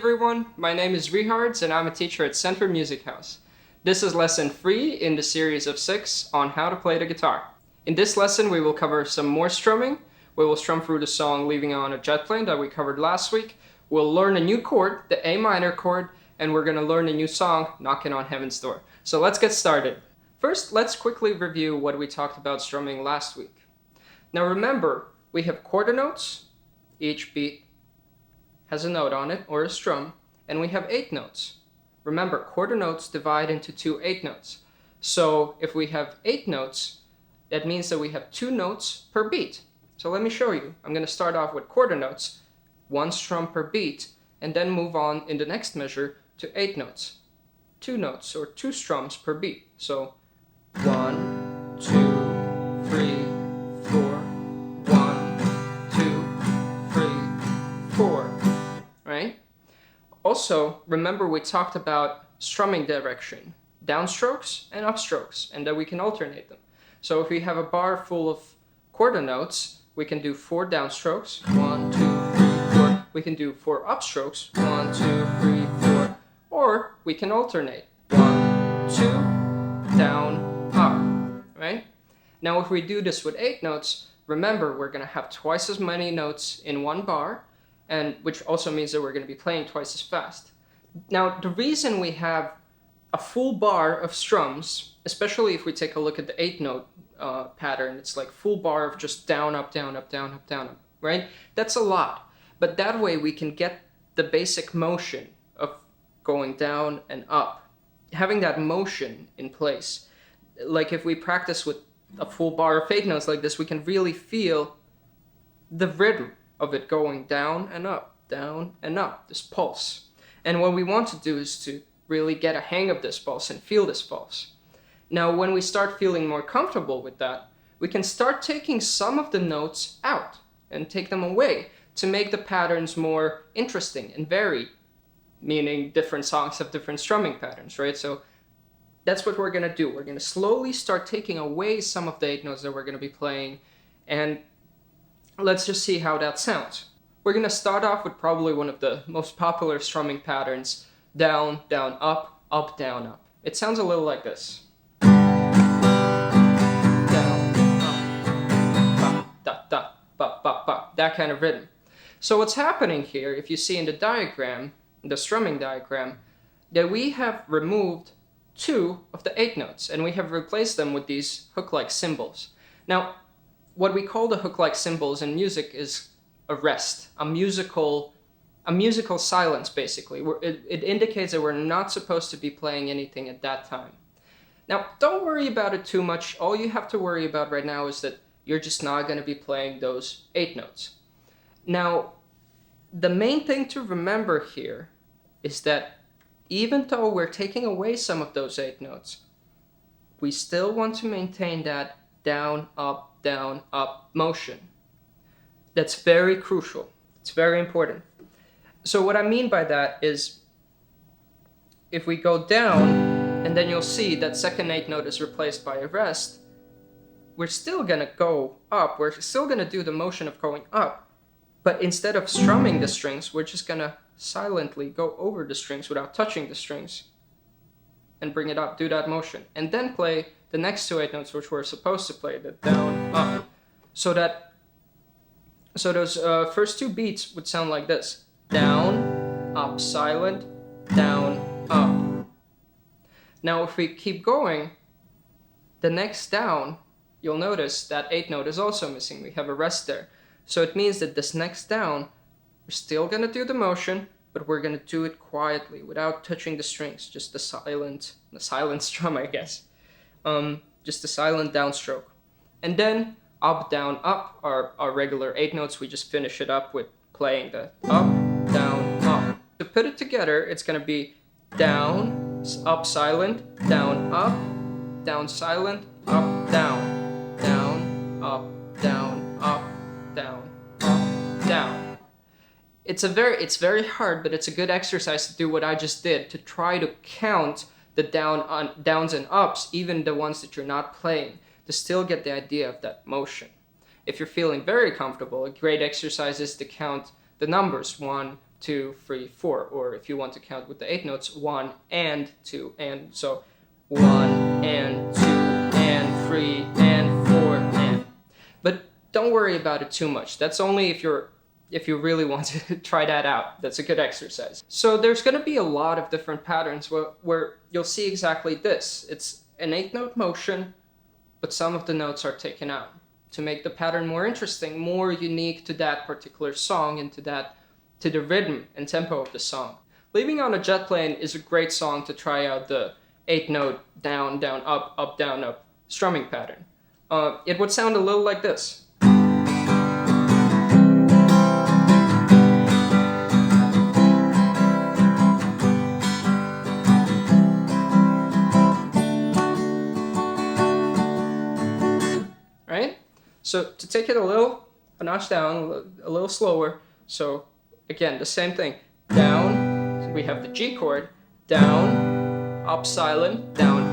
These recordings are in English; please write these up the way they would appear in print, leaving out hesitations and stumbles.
everyone, my name is Rihards and I'm a teacher at Center Music House. This is lesson 3 in the series of 6 on how to play the guitar. In this lesson we will cover some more strumming. We will strum through the song Leaving on a Jet Plane that we covered last week. We'll learn a new chord, the A minor chord, and we're going to learn a new song, Knocking on Heaven's Door. So let's get started. First, let's quickly review what we talked about strumming last week. Now remember, we have quarter notes. Each beat has a note on it, or a strum, and we have 8 notes. Remember, quarter notes divide into 2 8 notes. So if we have 8 notes, that means that we have 2 notes per beat. So let me show you. I'm going to start off with quarter notes, 1 strum per beat, and then move on in the next measure to 8 notes. 2 notes, or 2 strums per beat. So 1, 2, 3, 4, 1, 2, 3, 4. Right? Also, remember we talked about strumming direction, downstrokes and upstrokes, and that we can alternate them. So if we have a bar full of quarter notes, we can do 4 downstrokes, 1, 2, 3, 4. We can do 4 upstrokes, 1, 2, 3, 4. Or we can alternate, 1, 2, down, up, right? Now if we do this with 8 notes, remember we're going to have twice as many notes in one bar, and which also means that we're going to be playing twice as fast. Now, the reason we have a full bar of strums, especially if we take a look at the 8-note pattern, it's like full bar of just down, up, down, up, down, up, down, up, right? That's a lot. But that way we can get the basic motion of going down and up, having that motion in place. Like if we practice with a full bar of 8 notes like this, we can really feel the rhythm of it going down and up, this pulse. And what we want to do is to really get a hang of this pulse and feel this pulse. Now, when we start feeling more comfortable with that, we can start taking some of the notes out and take them away to make the patterns more interesting and varied, meaning different songs have different strumming patterns, right? So that's what we're going to do. We're going to slowly start taking away some of the 8 notes that we're going to be playing, and let's just see how that sounds. We're going to start off with probably one of the most popular strumming patterns, down, down, up, up, down, up. It sounds a little like this. Down, up, ba, da, da, ba, ba, ba, that kind of rhythm. So what's happening here, if you see in the diagram, the strumming diagram, that we have removed 2 of the 8 notes, and we have replaced them with these hook-like symbols. Now, what we call the hook-like symbols in music is a rest, a musical silence, basically. It indicates that we're not supposed to be playing anything at that time. Now, don't worry about it too much. All you have to worry about right now is that you're just not going to be playing those 8 notes. Now, the main thing to remember here is that even though we're taking away some of those 8 notes, we still want to maintain that down, up motion. That's very crucial. It's very important. So what I mean by that is, if we go down, and then you'll see that second 8 note is replaced by a rest, we're still gonna go up. We're still gonna do the motion of going up, but instead of strumming the strings, we're just gonna silently go over the strings without touching the strings and bring it up, do that motion, and then play the next 2 8 notes which we're supposed to play, the down, up. So those first 2 beats would sound like this. Down, up, silent, down, up. Now if we keep going, the next down, you'll notice that 8 note is also missing. We have a rest there. So it means that this next down, we're still going to do the motion, but we're going to do it quietly without touching the strings, just the silent strum, I guess. Just a silent downstroke. And then up, down, up are our regular 8 notes. We just finish it up with playing the up, down, up. To put it together, it's going to be down, up, silent, down, silent, up, down, up, down, up, down, up, down. It's very hard, but it's a good exercise to do what I just did, to try to count the downs and ups, even the ones that you're not playing, to still get the idea of that motion. If you're feeling very comfortable, a great exercise is to count the numbers 1, 2, 3, 4. Or if you want to count with the 8 notes, 1 and 2 and so 1 and 2 and 3 and 4 and. But don't worry about it too much. That's only if you really want to try that out. That's a good exercise. So there's going to be a lot of different patterns where you'll see exactly this. It's an 8-note motion, but some of the notes are taken out to make the pattern more interesting, more unique to that particular song and to the rhythm and tempo of the song. Leaving on a Jet Plane is a great song to try out the 8-note down, down, up, down, up strumming pattern. It would sound a little like this. Right? So to take it a notch down, a little slower. So again, the same thing. Down, we have the G chord, down, up silent, down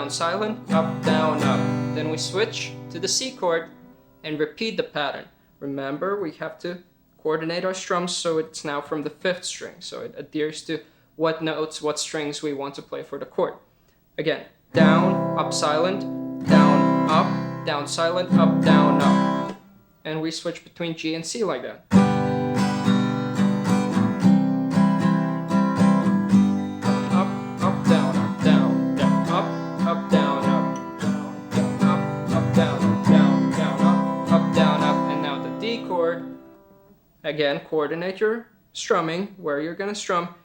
silent, up, down, up. Then we switch to the C chord and repeat the pattern. Remember, we have to coordinate our strums so it's now from the 5th string. So it adheres to what notes, what strings we want to play for the chord. Again, down, up silent, down, up, down silent, up, down, up. And we switch between G and C like that. Again, coordinate your strumming where you're going to strum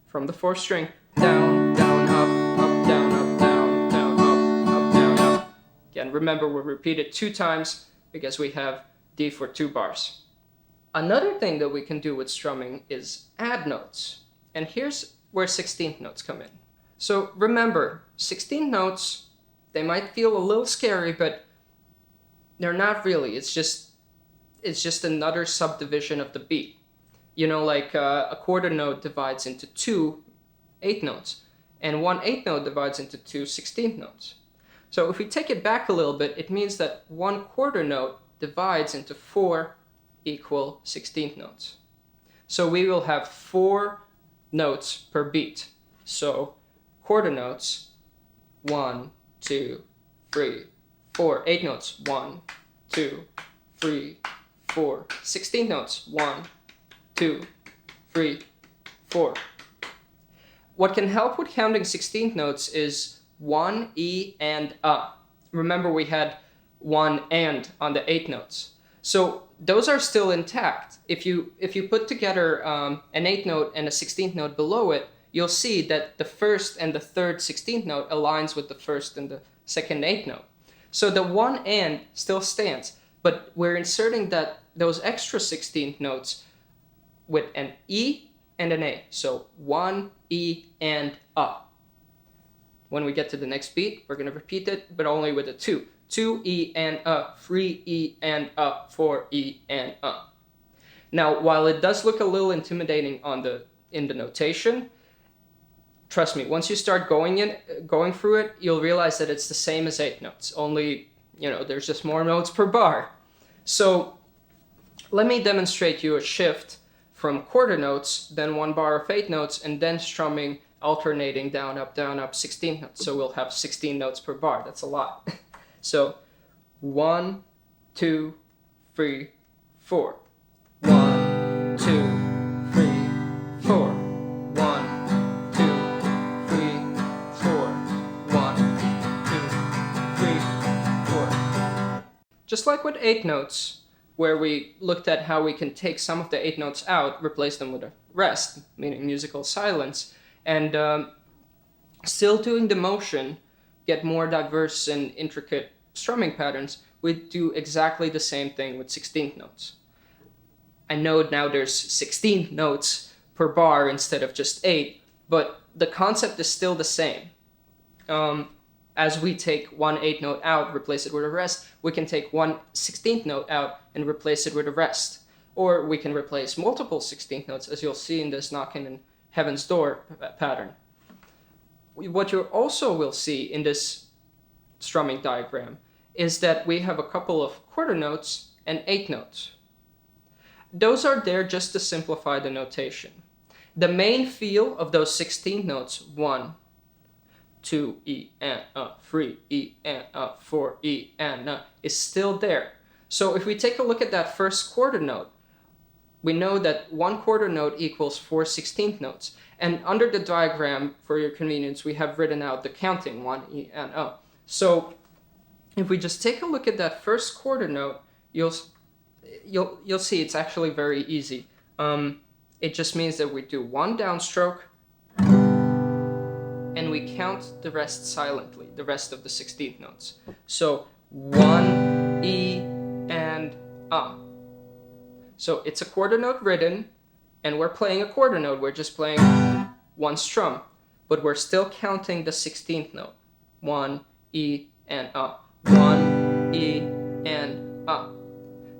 from the 4th string. Down, down, up, down, down, up, down, up. Again, remember we repeat it 2 times because we have D for 2 bars. Another thing that we can do with strumming is add notes. And here's where 16th notes come in. So remember, 16 notes, they might feel a little scary, but they're not really. It's just another subdivision of the beat. You know, like a quarter note divides into 2 8 notes, and 1 8 note divides into 2 16th notes. So if we take it back a little bit, it means that 1 quarter note divides into 4 equal 16th notes. So we will have 4 notes per beat. So quarter notes, 1, 2, 3, 4. 8 notes, 1, 2, 3, 4. 16th notes, 1, 2, 3, 4. What can help with counting 16th notes is 1, E, and A. Remember we had 1 and on the 8 notes. So those are still intact. If you put together an 8 note and a 16th note below it, you'll see that the 1st and the 3rd 16th note aligns with the 1st and the 2nd 8th note. So the 1 and still stands, but we're inserting those extra 16th notes with an E and an A. So 1, E, and A. When we get to the next beat, we're going to repeat it, but only with a 2. 2 E and A, 3 E and A, 4 E and A. Now, while it does look a little intimidating in the notation, trust me, once you start going through it, you'll realize that it's the same as 8 notes, only, there's just more notes per bar. So let me demonstrate you a shift from quarter notes, then 1 bar of 8 notes, and then strumming, alternating down, up, 16 notes. So we'll have 16 notes per bar. That's a lot. So 1, 2, 3, 4. 1, 2, 3, 4. 1, 2, 3, 4. 1, 2, 3, 4. Just like with 8 notes, where we looked at how we can take some of the 8 notes out, replace them with a rest, meaning musical silence, and still doing the motion, get more diverse and intricate strumming patterns, we do exactly the same thing with 16th notes. I know now there's 16 notes per bar instead of just 8, but the concept is still the same. As we take 1 8 note out, replace it with a rest, we can take 1 16th note out and replace it with a rest. Or we can replace multiple 16th notes, as you'll see in this Knockin' in Heaven's Door pattern. What you also will see in this strumming diagram is that we have a couple of quarter notes and 8 notes. those are there just to simplify the notation. The main feel of those 16th notes, 1, 2, E and 3, E and 4, E and is still there. So if we take a look at that first quarter note, we know that 1 quarter note equals 4 16th notes. And under the diagram, for your convenience, we have written out the counting 1, E and So if we just take a look at that first quarter note, you'll see it's actually very easy. It just means that we do 1 downstroke and we count the rest silently, the rest of the 16th notes. So 1, E, and So it's a quarter note written, and we're playing a quarter note. We're just playing 1 strum, but we're still counting the 16th note. 1, E, and 1, E, and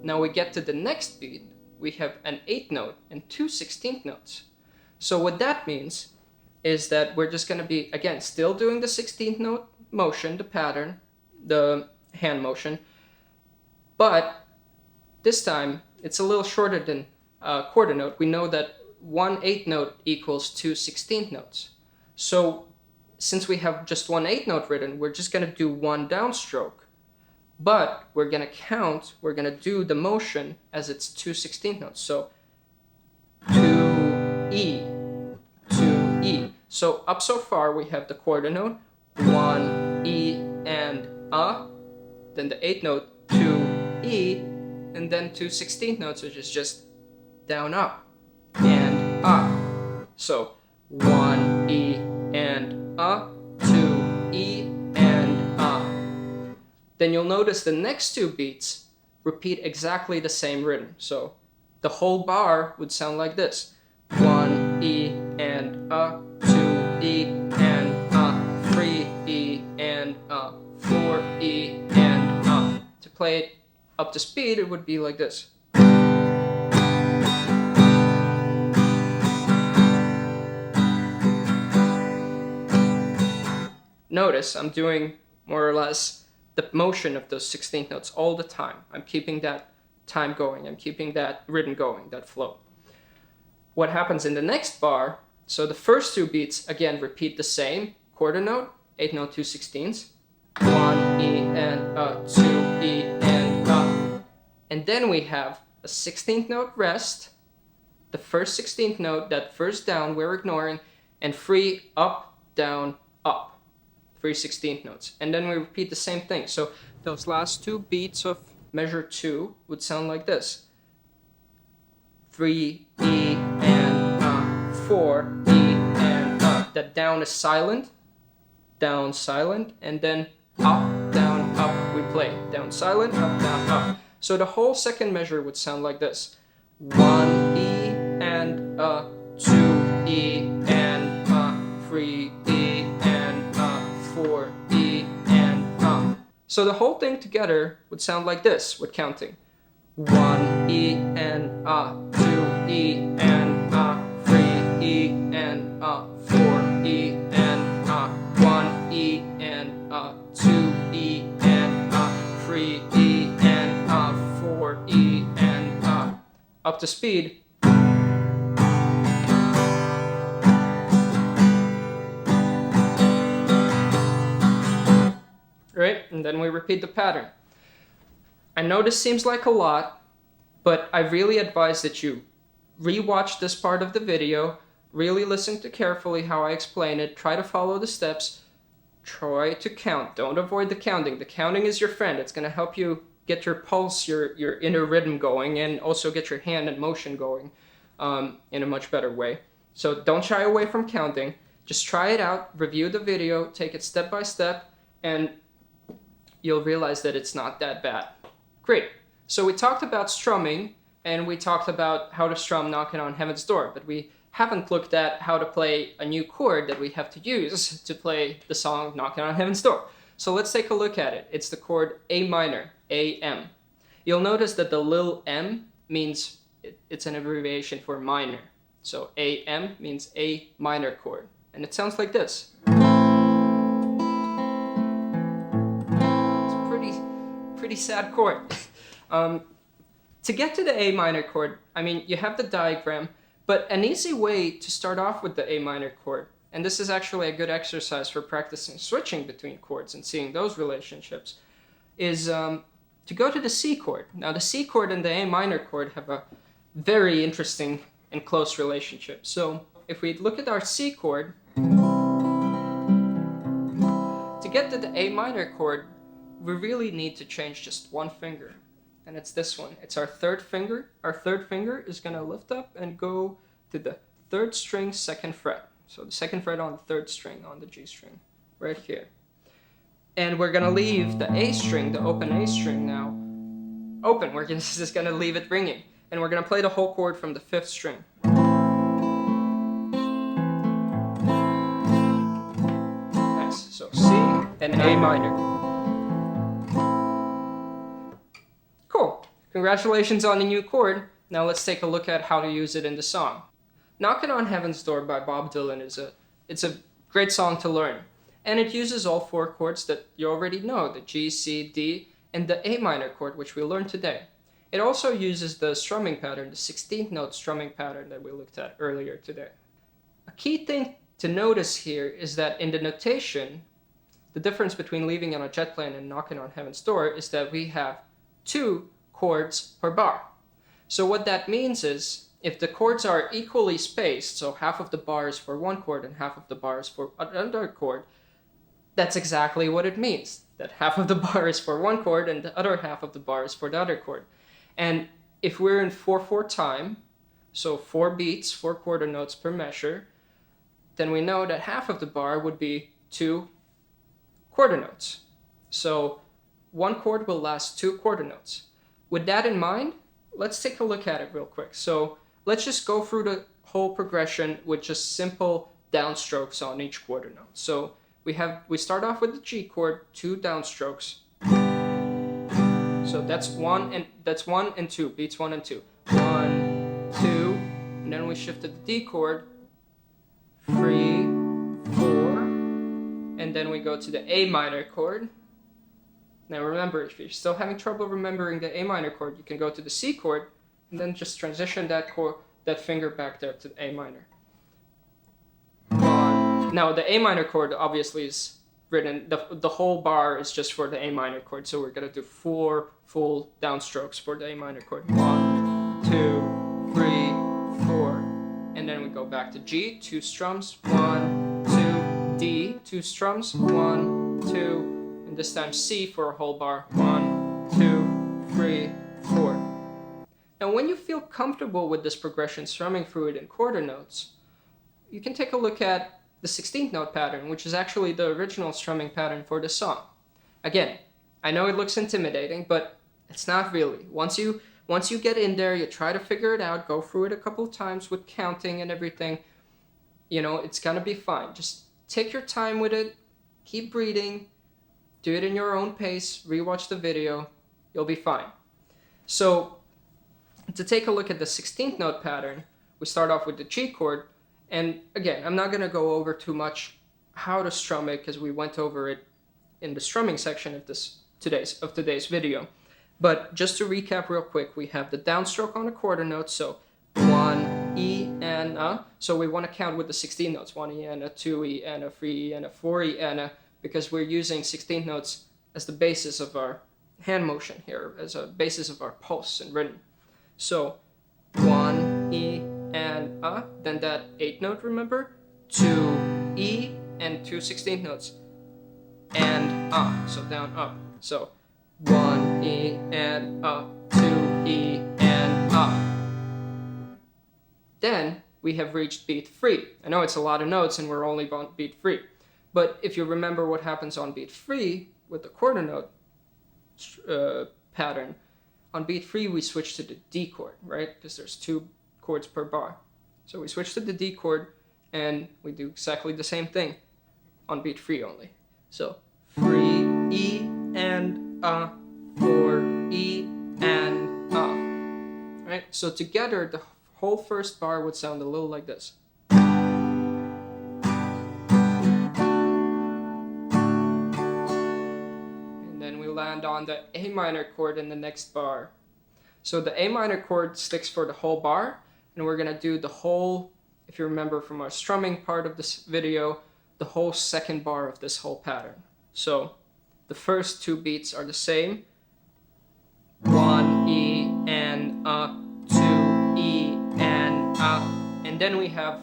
Now we get to the next beat. We have an 8th note and 2 16th notes. So what that means is that we're just going to be, again, still doing the 16th note motion, the pattern, the hand motion, but this time it's a little shorter than a quarter note. We know that 1 8th note equals 2 16th notes. So since we have just 1 8th note written, we're just going to do 1 downstroke. But we're going to count, we're going to do the motion as it's 2 16th notes. So 2 E, 2 E. So up so far we have the quarter note, 1 E and then the 8th note, 2 E, and then 2 16th notes, which is just down, up, and So 1 E and 2 E and Then you'll notice the next 2 beats repeat exactly the same rhythm. So the whole bar would sound like this: 1 E and 2 E and 3 E and 4 E and To play it up to speed, it would be like this. Notice I'm doing more or less the motion of those 16th notes all the time. I'm keeping that time going. I'm keeping that rhythm going, that flow. What happens in the next bar, so the first 2 beats, again, repeat the same quarter note, 8th note, 2 16ths, 1 E and 2 E and then we have a 16th note rest, the first 16th note, that first down we're ignoring, and 3 up, down, up. 3 16th notes. And then we repeat the same thing. So those last 2 beats of measure 2 would sound like this: 3 E and 4 E and That down is silent, down, silent, and then up, down, up. We play down, silent, up, down, up. So the whole second measure would sound like this: 1 E and 2 E and 3 E and 4 E and So the whole thing together would sound like this with counting: 1 E and 2 E and 3 E and 4 E and 1 E and 2 E and 3 E and 4 E and up to speed. Right? And then we repeat the pattern. I know this seems like a lot, but I really advise that you rewatch this part of the video, really listen to carefully how I explain it, try to follow the steps, try to count. Don't avoid the counting. The counting is your friend. It's going to help you get your pulse, your inner rhythm going, and also get your hand and motion going in a much better way. So don't shy away from counting. Just try it out, review the video, take it step by step, and you'll realize that it's not that bad. Great. So we talked about strumming, and we talked about how to strum Knocking on Heaven's Door, but we haven't looked at how to play a new chord that we have to use to play the song Knocking on Heaven's Door. So let's take a look at it. It's the chord A minor, A-M. You'll notice that the little m means it's an abbreviation for minor. So A-M means A minor chord, and it sounds like this. Pretty sad chord. To get to the A minor chord, I mean, you have the diagram, but an easy way to start off with the A minor chord, and this is actually a good exercise for practicing switching between chords and seeing those relationships, is to go to the C chord. Now, the C chord and the A minor chord have a very interesting and close relationship. So if we look at our C chord, to get to the A minor chord, we really need to change just one finger. And it's this one. It's our third finger. Our third finger is going to lift up and go to the third string, second fret. So the second fret on the third string on the G string, right here. And we're going to leave the A string, the open A string now, open. We're just going to leave it ringing. And we're going to play the whole chord from the fifth string. Nice. So C and A minor. Cool. Congratulations on the new chord. Now let's take a look at how to use it in the song. Knockin' on Heaven's Door by Bob Dylan it's a great song to learn. And it uses all four chords that you already know, the G, C, D, and the A minor chord, which we learned today. It also uses the strumming pattern, the 16th note strumming pattern that we looked at earlier today. A key thing to notice here is that in the notation, the difference between Leaving on a Jet Plane and Knockin' on Heaven's Door is that we have 2 chords per bar. So what that means is, if the chords are equally spaced, so half of the bar is for one chord and half of the bar is for another chord, that's exactly what it means. That half of the bar is for one chord and the other half of the bar is for the other chord. And if we're in 4/4 time, so 4 beats, 4 quarter notes per measure, then we know that half of the bar would be 2 quarter notes. So one chord will last 2 quarter notes. With that in mind, let's take a look at it real quick. So let's just go through the whole progression with just simple downstrokes on each quarter note. So we start off with the G chord, 2 downstrokes. So that's 1 and 2, beats 1 and 2. 1, 2, and then we shift to the D chord, 3, 4, and then we go to the A minor chord. Now remember, if you're still having trouble remembering the A minor chord, you can go to the C chord and then just transition that finger back there to the A minor. Now the A minor chord obviously is written, the whole bar is just for the A minor chord, so we're going to do 4 full downstrokes for the A minor chord. 1, 2, 3, 4, and then we go back to G, 2 strums, 1, 2, D, 2 strums, 1, 2, and this time C for a whole bar, 1, 2, 3, 4. Now when you feel comfortable with this progression strumming through it in quarter notes, you can take a look at the 16th note pattern, which is actually the original strumming pattern for the song. Again, I know it looks intimidating, but it's not really. Once you get in there, you try to figure it out, go through it a couple of times with counting and everything, it's gonna be fine. Just take your time with it, keep breathing, do it in your own pace, rewatch the video, you'll be fine. So, to take a look at the 16th note pattern, we start off with the G chord, and again, I'm not going to go over too much how to strum it because we went over it in the strumming section of today's video. But just to recap real quick, we have the downstroke on a quarter note, so 1 E and A. So we want to count with the 16 notes, 1 E and a, 2 E and a, 3 E and a, 4 E and a, because we're using 16 notes as the basis of our hand motion here, as a basis of our pulse and rhythm. So 1 E and A, then that 8th note, remember? 2 E and 2 16th notes. And A, so down, up. So 1 E and A, 2 E and A. Then we have reached beat 3. I know it's a lot of notes and we're only on beat 3. But if you remember what happens on beat 3 with the quarter note pattern, on beat 3 we switch to the D chord, right? Because there's 2 chords per bar. So we switch to the D chord and we do exactly the same thing on beat 3 only. So 3 E and A, 4 E and A. Right? So together the whole first bar would sound a little like this. And then we land on the A minor chord in the next bar. So the A minor chord sticks for the whole bar, and we're gonna do the whole, if you remember from our strumming part of this video, the whole second bar of this whole pattern. So the first two beats are the same. 1 E and 2 E and and then we have,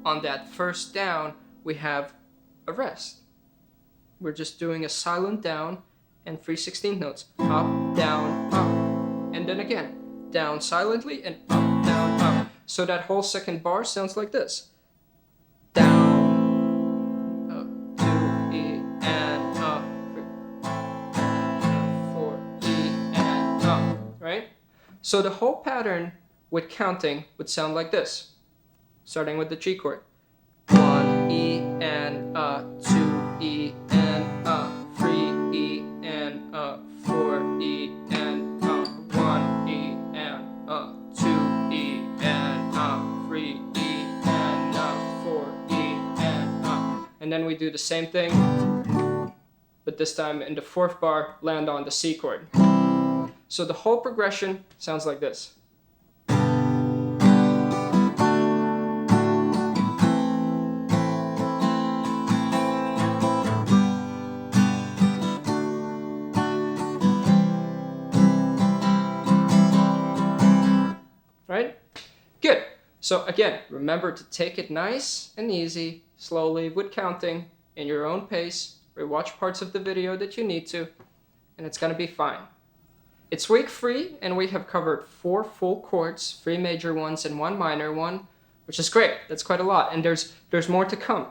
on that first down, we have a rest. We're just doing a silent down and 3/16 notes. Up, down, up. And then again, down silently and up, down, up. So that whole second bar sounds like this. Down, up, 2 E and up, 4 E and up, right? So the whole pattern with counting would sound like this, starting with the G chord. 1 E and 2 E and 3 E and 4 E and 1 E and 2 E and 3 E and 4 E and then we do the same thing, but this time in the fourth bar, land on the C chord. So the whole progression sounds like this. Right? Good. So again, remember to take it nice and easy, slowly, with counting, in your own pace. Rewatch parts of the video that you need to, and it's gonna be fine. It's week 3, and we have covered 4 full chords, 3 major ones and 1 minor one, which is great. That's quite a lot, and there's more to come.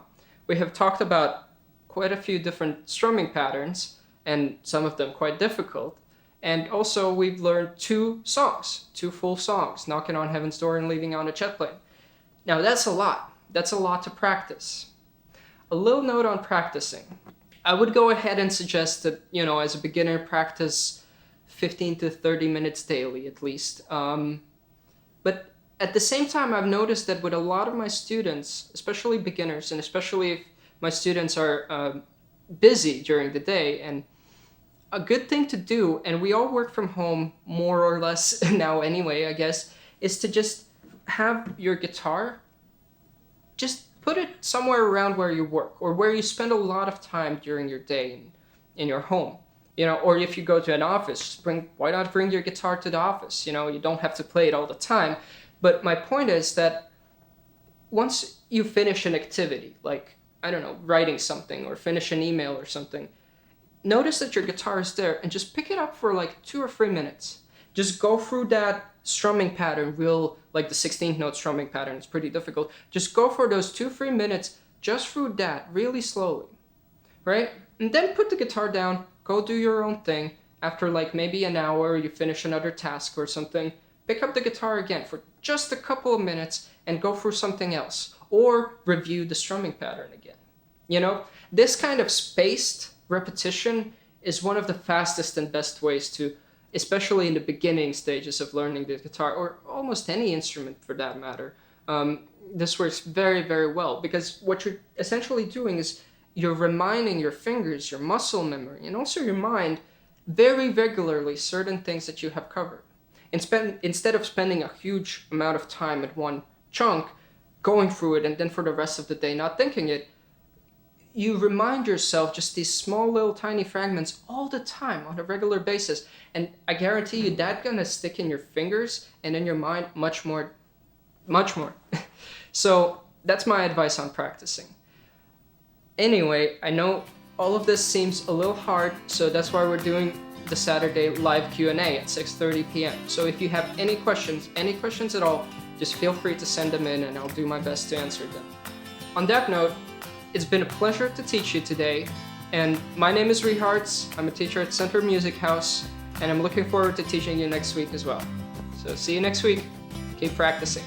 We have talked about quite a few different strumming patterns, and some of them quite difficult. And also we've learned 2 songs, 2 full songs, Knocking on Heaven's Door and Leaving on a Jet Plane. Now that's a lot. That's a lot to practice. A little note on practicing. I would go ahead and suggest that, as a beginner, practice 15 to 30 minutes daily at least. But at the same time, I've noticed that with a lot of my students, especially beginners, and especially if my students are busy during the day, and a good thing to do, and we all work from home more or less now anyway, I guess, is to just have your guitar, just put it somewhere around where you work or where you spend a lot of time during your day in your home. Or if you go to an office, why not bring your guitar to the office? You don't have to play it all the time. But my point is that once you finish an activity, like, I don't know, writing something or finish an email or something, notice that your guitar is there and just pick it up for like 2 or 3 minutes. Just go through that strumming pattern, like the 16th note strumming pattern, it's pretty difficult. Just go for those 2-3 minutes just through that really slowly, right? And then put the guitar down, go do your own thing. After like maybe an hour, you finish another task or something, pick up the guitar again for just a couple of minutes and go through something else, or review the strumming pattern again. This kind of spaced repetition is one of the fastest and best ways to, especially in the beginning stages of learning the guitar, or almost any instrument for that matter. This works very, very well, because what you're essentially doing is you're reminding your fingers, your muscle memory, and also your mind very regularly certain things that you have covered. Instead of spending a huge amount of time at one chunk, going through it, and then for the rest of the day not thinking it, you remind yourself just these small little tiny fragments all the time on a regular basis. And I guarantee you that's gonna stick in your fingers and in your mind much more. So that's my advice on practicing. Anyway, I know all of this seems a little hard, so that's why we're doing the Saturday live Q&A at 6:30 p.m. So if you have any questions at all, just feel free to send them in and I'll do my best to answer them. On that note, it's been a pleasure to teach you today, and my name is Rehards. I'm a teacher at Center Music House, and I'm looking forward to teaching you next week as well. So see you next week. Keep practicing.